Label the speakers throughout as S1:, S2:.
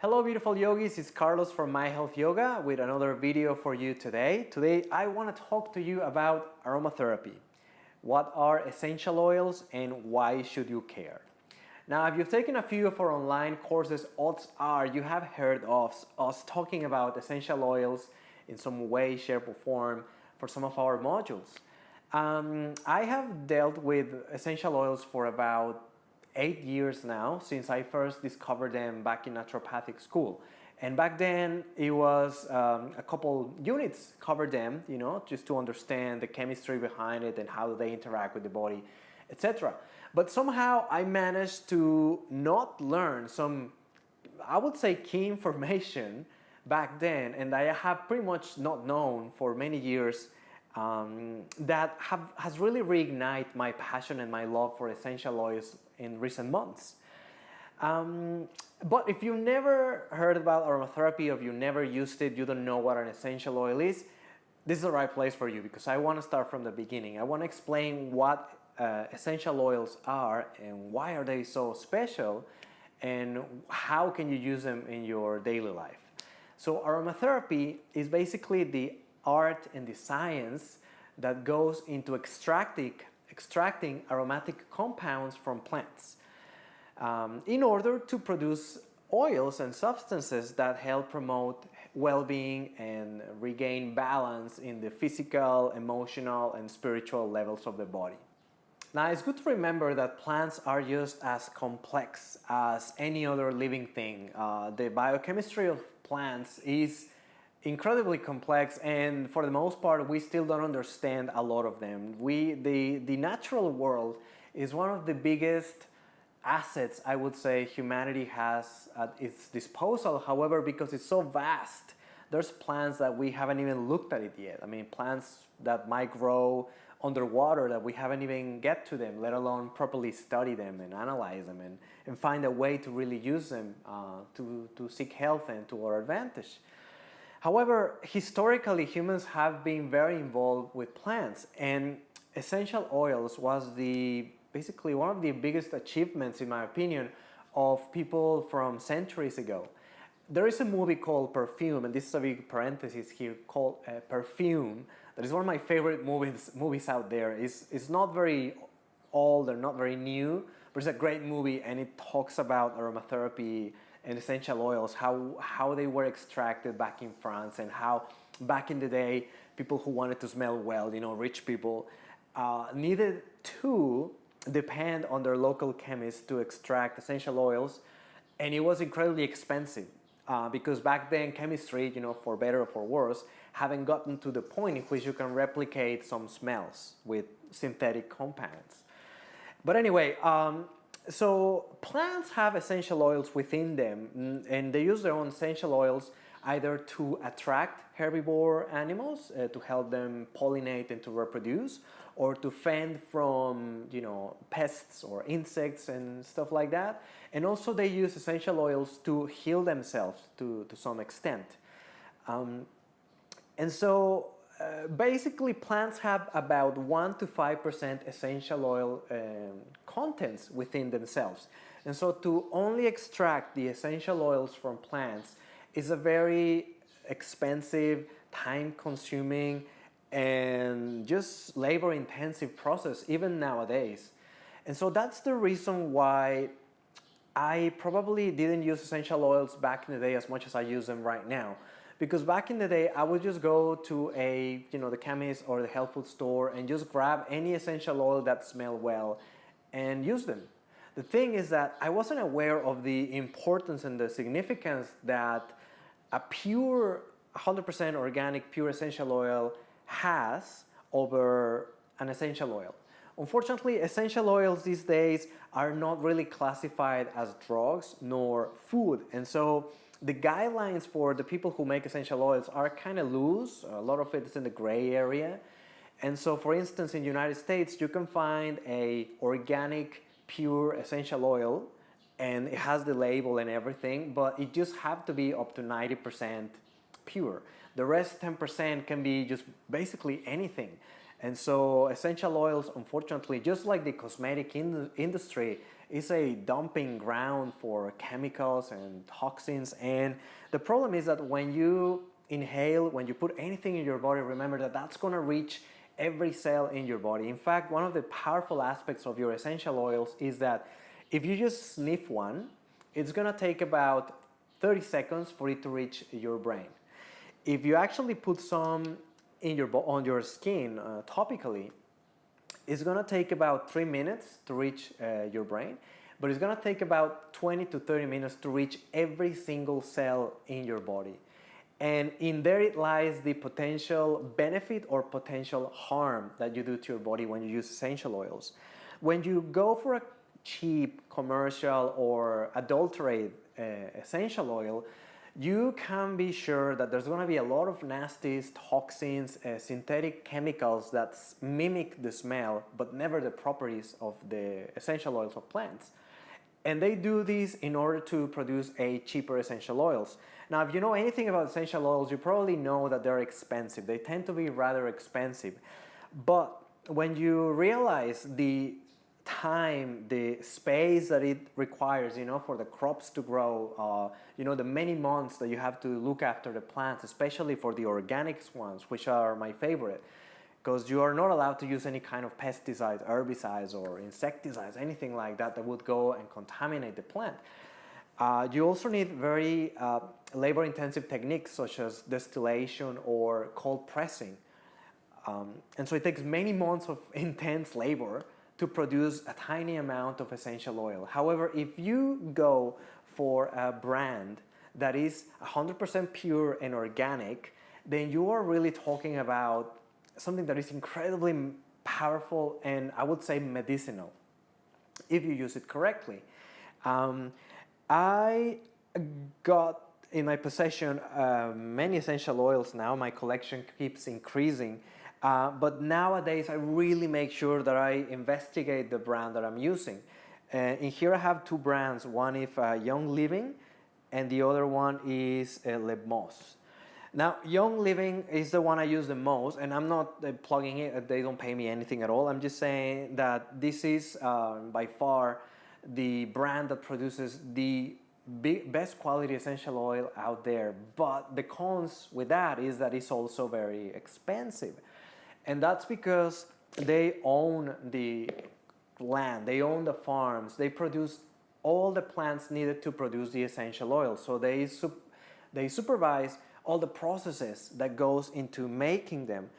S1: Hello beautiful yogis, it's Carlos from My Health Yoga with another video for you today. Today I want to talk to you about aromatherapy. What are essential oils and why should you care? Now if you've taken a few of our online courses, odds are you have heard of us talking about essential oils in some way, shape or form for some of our modules. I have dealt with essential oils for about 8 years now, since I first discovered them back in naturopathic school. And back then it was a couple units covered them, just to understand the chemistry behind it and how they interact with the body, etc. But somehow I managed to not learn some, I would say, key information back then, and I have pretty much not known for many years that has really reignited my passion and my love for essential oils in recent months. But if you never heard about aromatherapy, or if you never used it, you don't know what an essential oil is, this is the right place for you, because I want to start from the beginning. I want to explain what essential oils are and why are they so special and how can you use them in your daily life. So aromatherapy is basically the art and the science that goes into extracting aromatic compounds from plants in order to produce oils and substances that help promote well-being and regain balance in the physical, emotional, and spiritual levels of the body. Now, it's good to remember that plants are just as complex as any other living thing. The biochemistry of plants is incredibly complex, and for the most part we still don't understand a lot of them. The natural world is one of the biggest assets, I would say, humanity has at its disposal. However, because it's so vast, there's plants that we haven't even looked at it yet. I mean, plants that might grow underwater that we haven't even get to them, let alone properly study them and analyze them and find a way to really use them to seek health and to our advantage. However, historically, humans have been very involved with plants, and essential oils was basically one of the biggest achievements, in my opinion, of people from centuries ago. There is a movie called Perfume, and this is a big parenthesis here, called Perfume, that is one of my favorite movies out there. It's not very old or not very new, but it's a great movie, and it talks about aromatherapy and essential oils, how they were extracted back in France, and how back in the day people who wanted to smell well, rich people, needed to depend on their local chemists to extract essential oils, and it was incredibly expensive because back then chemistry, for better or for worse, haven't gotten to the point in which you can replicate some smells with synthetic compounds. But anyway, so plants have essential oils within them, and they use their own essential oils either to attract herbivore animals to help them pollinate and to reproduce, or to fend from pests or insects and stuff like that. And also they use essential oils to heal themselves to some extent. And so basically plants have about 1 to 5% essential oil contents within themselves. And so to only extract the essential oils from plants is a very expensive, time-consuming, and just labor-intensive process, even nowadays. And so that's the reason why I probably didn't use essential oils back in the day as much as I use them right now. Because back in the day, I would just go to the chemist or the health food store and just grab any essential oil that smelled well and use them. The thing is that I wasn't aware of the importance and the significance that a pure, 100% organic, pure essential oil has over an essential oil. Unfortunately, essential oils these days are not really classified as drugs nor food, and so the guidelines for the people who make essential oils are kind of loose. A lot of it is in the gray area. And so, for instance, in the United States, you can find a organic, pure essential oil, and it has the label and everything, but it just have to be up to 90% pure. The rest 10% can be just basically anything. And so essential oils, unfortunately, just like the cosmetic industry, is a dumping ground for chemicals and toxins. And the problem is that when you inhale, when you put anything in your body, remember that that's going to reach every cell in your body. In fact, one of the powerful aspects of your essential oils is that if you just sniff one, it's going to take about 30 seconds for it to reach your brain. If you actually put some on your skin topically, it's going to take about 3 minutes to reach your brain, but it's going to take about 20 to 30 minutes to reach every single cell in your body. And in there it lies the potential benefit or potential harm that you do to your body when you use essential oils. When you go for a cheap, commercial, or adulterated essential oil, you can be sure that there's going to be a lot of nasties, toxins, synthetic chemicals that mimic the smell but never the properties of the essential oils of plants. And they do this in order to produce a cheaper essential oils. Now, if you know anything about essential oils, you probably know that they're expensive. They tend to be rather expensive. But when you realize the time, the space that it requires, for the crops to grow, the many months that you have to look after the plants, especially for the organics ones, which are my favorite, because you are not allowed to use any kind of pesticides, herbicides, or insecticides, anything like that that would go and contaminate the plant. You also need very labor-intensive techniques such as distillation or cold pressing. And so it takes many months of intense labor to produce a tiny amount of essential oil. However, if you go for a brand that is 100% pure and organic, then you are really talking about something that is incredibly powerful and I would say medicinal if you use it correctly. I got in my possession many essential oils now. My collection keeps increasing. But nowadays, I really make sure that I investigate the brand that I'm using. In here, I have two brands. One is Young Living, and the other one is Le Moss. Now, Young Living is the one I use the most, and I'm not plugging it. They don't pay me anything at all. I'm just saying that this is by far the brand that produces the best quality essential oil out there. But the cons with that is that it's also very expensive. And that's because they own the land, they own the farms, they produce all the plants needed to produce the essential oil. So they supervise all the processes that goes into making them.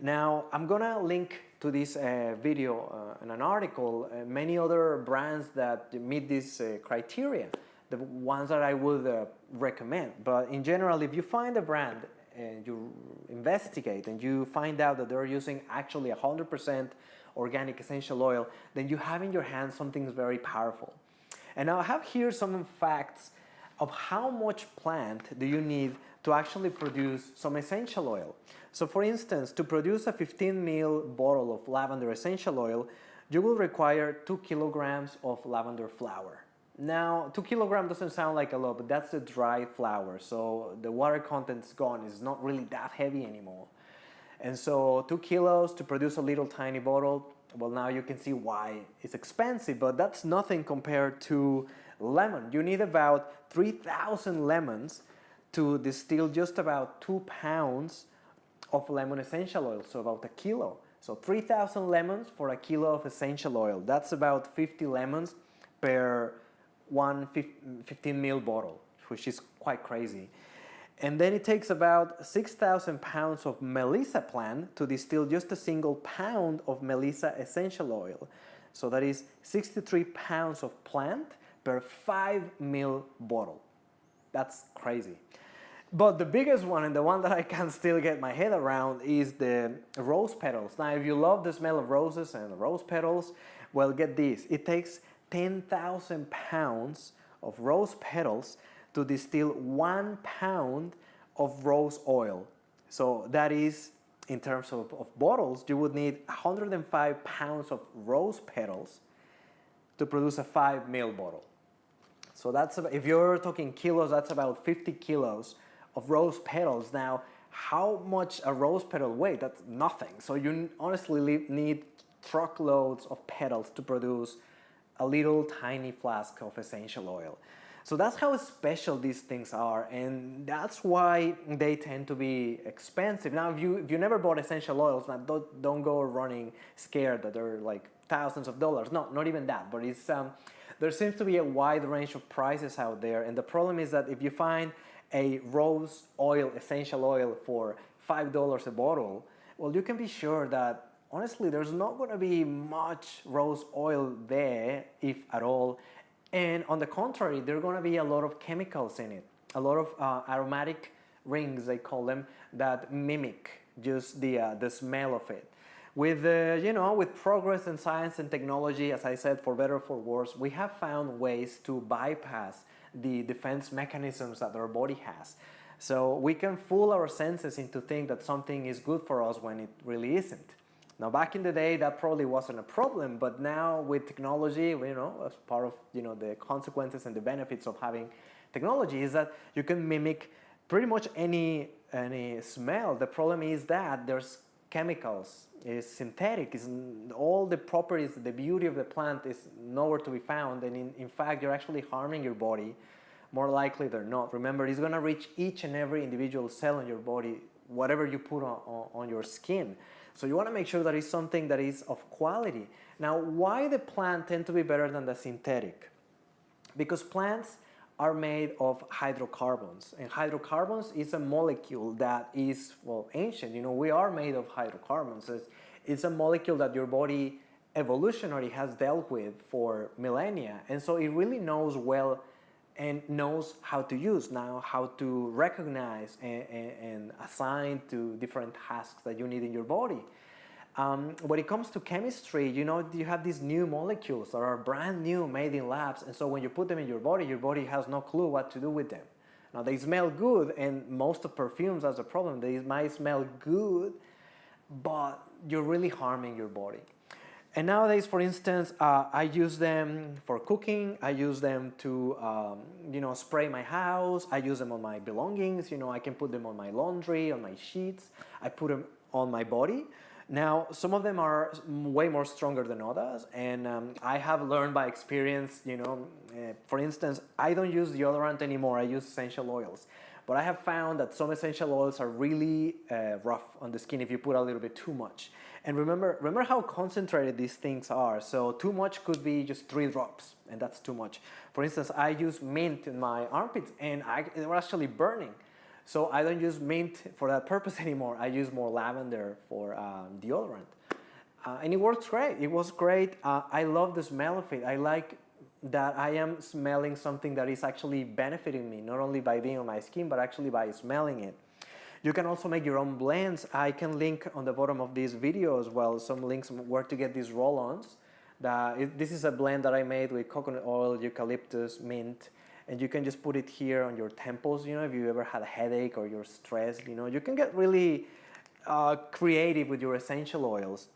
S1: Now, I'm gonna link to this video and an article, many other brands that meet this criteria, the ones that I would recommend. But in general, if you find a brand and you investigate and you find out that they're using actually 100% organic essential oil, then you have in your hands something very powerful. And now I have here some facts of how much plant do you need to actually produce some essential oil. So for instance, to produce a 15 ml bottle of lavender essential oil, you will require 2 kilograms of lavender flower. Now, 2 kilograms doesn't sound like a lot, but that's the dry flower. So the water content is gone. It's not really that heavy anymore. And so 2 kilos to produce a little tiny bottle, well, now you can see why it's expensive, but that's nothing compared to lemon. You need about 3,000 lemons to distill just about 2 pounds of lemon essential oil, so about a kilo. So 3,000 lemons for a kilo of essential oil. That's about 50 lemons per 15 ml bottle, which is quite crazy. And then it takes about 6,000 pounds of Melissa plant to distill just a single pound of Melissa essential oil. So that is 63 pounds of plant per 5 ml bottle. That's crazy. But the biggest one, and the one that I can still get my head around, is the rose petals. Now, if you love the smell of roses and rose petals, well, get this. It takes 10,000 pounds of rose petals to distill 1 pound of rose oil. So that is, in terms of bottles, you would need 105 pounds of rose petals to produce a 5 ml bottle. So that's, if you're talking kilos, that's about 50 kilos of rose petals. Now, how much a rose petal weighs? That's nothing. So you honestly need truckloads of petals to produce a little tiny flask of essential oil. So that's how special these things are, and that's why they tend to be expensive. Now, if you never bought essential oils, now don't go running scared that they're like thousands of dollars. No, not even that. But it's there seems to be a wide range of prices out there, and the problem is that if you find a rose oil, essential oil for $5 a bottle, well, you can be sure that honestly there's not going to be much rose oil there, if at all. And on the contrary, there are going to be a lot of chemicals in it, a lot of aromatic rings, they call them, that mimic just the smell of it. With with progress in science and technology, as I said, for better or for worse, we have found ways to bypass the defense mechanisms that our body has. So we can fool our senses into think that something is good for us when it really isn't. Now, back in the day, that probably wasn't a problem, but now with technology, as part of the consequences and the benefits of having technology is that you can mimic pretty much any smell. The problem is that there's chemicals, it's synthetic, all the properties, the beauty of the plant is nowhere to be found, and in fact, you're actually harming your body more likely than not. Remember, it's going to reach each and every individual cell in your body, whatever you put on your skin. So you want to make sure that it's something that is of quality. Now, why the plant tend to be better than the synthetic? Because plants are made of hydrocarbons, and hydrocarbons is a molecule that is, well, ancient. We are made of hydrocarbons. It's a molecule that your body evolutionary has dealt with for millennia, and so it really knows well and knows how to use now, how to recognize and assign to different tasks that you need in your body. When it comes to chemistry, you have these new molecules that are brand new, made in labs, and so when you put them in your body has no clue what to do with them. Now, they smell good, and most of perfumes has a problem. They might smell good, but you're really harming your body. And nowadays, for instance, I use them for cooking. I use them to, spray my house. I use them on my belongings. I can put them on my laundry, on my sheets. I put them on my body. Now, some of them are way more stronger than others, and I have learned by experience, for instance, I don't use deodorant anymore. I use essential oils. But I have found that some essential oils are really rough on the skin if you put a little bit too much. And remember how concentrated these things are. So too much could be just 3 drops, and that's too much. For instance, I use mint in my armpits, and they were actually burning. So I don't use mint for that purpose anymore. I use more lavender for deodorant. And it works great. It was great. I love the smell of it. I like that I am smelling something that is actually benefiting me, not only by being on my skin, but actually by smelling it. You can also make your own blends. I can link on the bottom of this video as well some links where to get these roll-ons. This is a blend that I made with coconut oil, eucalyptus, mint, and you can just put it here on your temples. If you ever had a headache or you're stressed, you can get really creative with your essential oils.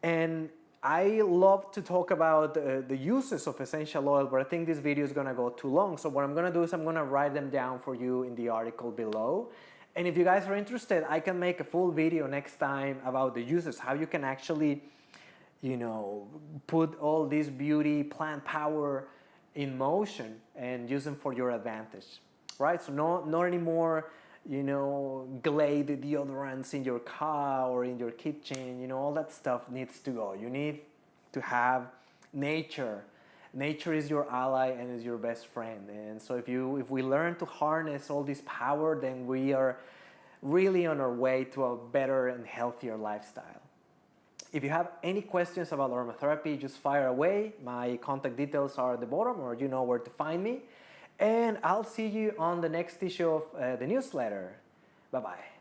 S1: And I love to talk about the uses of essential oil, but I think this video is going to go too long. So what I'm going to do is I'm going to write them down for you in the article below. And if you guys are interested, I can make a full video next time about the uses, how you can actually, put all this beauty, plant power in motion and use them for your advantage, right? So not anymore, Glade deodorants in your car or in your kitchen, all that stuff needs to go. You need to have nature. Nature is your ally and is your best friend. And so if we learn to harness all this power, then we are really on our way to a better and healthier lifestyle. If you have any questions about aromatherapy, just fire away. My contact details are at the bottom, or you know where to find me. And I'll see you on the next issue of the newsletter. Bye-bye.